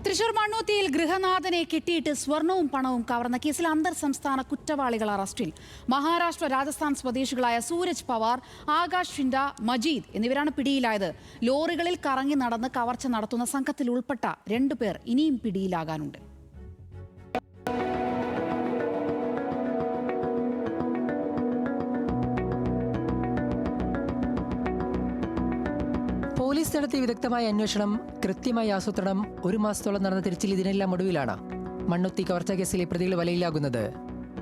തൃശൂർ മണ്ണൂത്തിയിൽ ഗൃഹനാഥനെ കെട്ടിയിട്ട് സ്വർണവും പണവും കവർന്ന കേസിൽ അന്തർ സംസ്ഥാന കുറ്റവാളികൾ അറസ്റ്റിൽ. മഹാരാഷ്ട്ര, രാജസ്ഥാൻ സ്വദേശികളായ സൂരജ് പവാർ, ആകാശ് ഷിൻഡ, മജീദ് എന്നിവരാണ് പിടിയിലായത്. ലോറികളിൽ കറങ്ങി നടന്ന് കവർച്ച നടത്തുന്ന സംഘത്തിൽ ഉൾപ്പെട്ട 2 പേർ ഇനിയും പിടിയിലാകാനുണ്ട്. പോലീസ് നടത്തിയ വിദഗ്ധമായ അന്വേഷണം, കൃത്യമായ ആസൂത്രണം, 1 മാസത്തോളം നടന്ന തിരച്ചിൽ ഇതിനെല്ലാം ഒടുവിലാണ് മണ്ണുത്തി കവർച്ചാ കേസിലെ പ്രതികൾ വലയിലാകുന്നത്.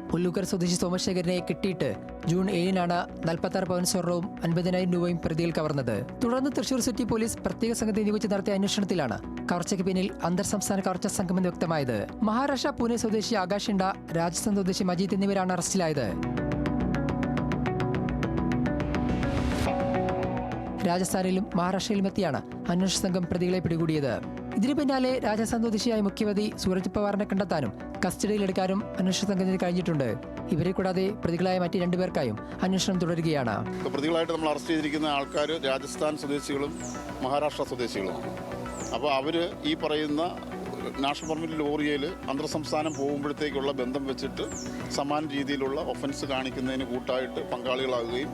പുല്ലൂക്കർ സ്വദേശി സോമശേഖരനെ കെട്ടിയിട്ട് ജൂൺ 7-നാണ് 46 പവൻ സ്വർണവും 50,000 രൂപയും പ്രതികൾ കവർന്നത്. തുടർന്ന് തൃശൂർ സിറ്റി പോലീസ് പ്രത്യേക സംഘത്തെ നിയോഗിച്ച് നടത്തിയ അന്വേഷണത്തിലാണ് കവർച്ചയ്ക്ക് പിന്നിൽ അന്തർ സംസ്ഥാന കവർച്ചാ സംഘമെന്ന് വ്യക്തമായത്. മഹാരാഷ്ട്ര പൂനെ സ്വദേശി ആകാശ് ഷിൻഡ, രാജസ്ഥാൻ സ്വദേശി മജീദ് എന്നിവരാണ് അറസ്റ്റിലായത്. രാജസ്ഥാനിലും മഹാരാഷ്ട്രയിലും എത്തിയാണ് അന്വേഷണ സംഘം പ്രതികളെ പിടികൂടിയത്. ഇതിനു പിന്നാലെ രാജസ്ഥാൻ സ്വദേശിയായ മുഖ്യപ്രതി സൂരജ് പവാറിനെ കണ്ടെത്താനും കസ്റ്റഡിയിലെടുക്കാനും അന്വേഷണ സംഘത്തിന് കഴിഞ്ഞിട്ടുണ്ട്. ഇവരെ കൂടാതെ പ്രതികളായ മറ്റ് 2 പേർക്കായും അന്വേഷണം തുടരുകയാണ്. പ്രതികളായിട്ട് നമ്മൾ അറസ്റ്റ് ചെയ്തിരിക്കുന്ന ആൾക്കാർ രാജസ്ഥാൻ സ്വദേശികളും മഹാരാഷ്ട്ര സ്വദേശികളുമാണ്. അപ്പോൾ അവർ ഈ പറയുന്ന നാഷണൽ പെർമിറ്റ് ലോറിയയിൽ അന്തർ സംസ്ഥാനം പോകുമ്പോഴത്തേക്കുള്ള ബന്ധം വെച്ചിട്ട് സമാന രീതിയിലുള്ള ഒഫൻസ് കാണിക്കുന്നതിന് കൂട്ടായിട്ട് പങ്കാളികളാകുകയും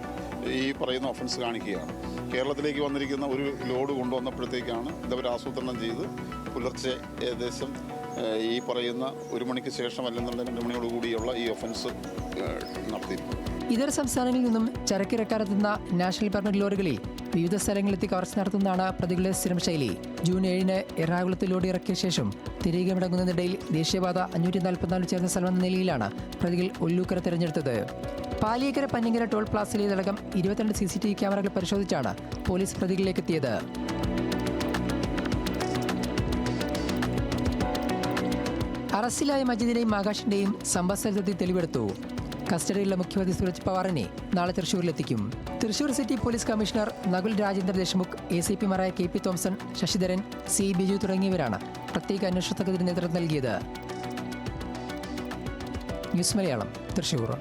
ഈ പറയുന്ന ഒഫൻസ് കാണിക്കുകയാണ്. കേരളത്തിലേക്ക് വന്നിരിക്കുന്ന ഒരു ലോഡ് കൊണ്ടുവന്നപ്പോഴത്തേക്കാണ് ഇതവർ ആസൂത്രണം ചെയ്ത് പുലർച്ചെ ഏകദേശം ഈ പറയുന്ന 1 മണിക്ക് ശേഷം അല്ലെന്നുണ്ടെങ്കിൽ 2 മണിയോടുകൂടിയുള്ള ഈ ഒഫൻസ് നടത്തിയിരുന്നു. ഇതര സംസ്ഥാനങ്ങളിൽ നിന്നും ചരക്കിറക്കാനെത്തുന്ന നാഷണൽ പെർമിറ്റ് ലോറികളിൽ വിവിധ സ്ഥലങ്ങളിലെത്തി കവർച്ച നടത്തുന്നതാണ് പ്രതികളുടെ സ്ഥിരം ശൈലി. ജൂൺ 7-ന് എറണാകുളത്ത് ലോഡ് ഇറക്കിയ ശേഷം തിരികെ മടങ്ങുന്നതിനിടയിൽ ദേശീയപാത 544 ചേർന്ന സ്ഥലമെന്ന നിലയിലാണ് പ്രതികൾ ഒല്ലൂക്കര തിരഞ്ഞെടുത്തത്. പാലിയേക്കര പന്നിങ്കര ടോൾ പ്ലാസയിലടക്കം 22 CCTV ക്യാമറകൾ പരിശോധിച്ചാണ് പോലീസ് പ്രതികളിലേക്ക് എത്തിയത്. അറസ്റ്റിലായ മജീദിനെയും ആകാശിന്റെയും സംഭവസ്ഥലത്തെത്തി തെളിവെടുത്തു. കസ്റ്റഡിയിലുള്ള മുഖ്യപ്രതി സൂരജ് പവാറിനെ നാളെ തൃശൂരിലെത്തിക്കും. Thrissur city police commissioner Nakul Rajendra Deshmukh, ACPമാരായ KP Thomson, Sasidharan, C Biju തുടങ്ങിയവരാണ് പ്രത്യേക അന്വേഷണ സംഘത്തിന് നേതൃത്വം നൽകിയത്. ന്യൂസ് മലയാളം, തൃശൂർ.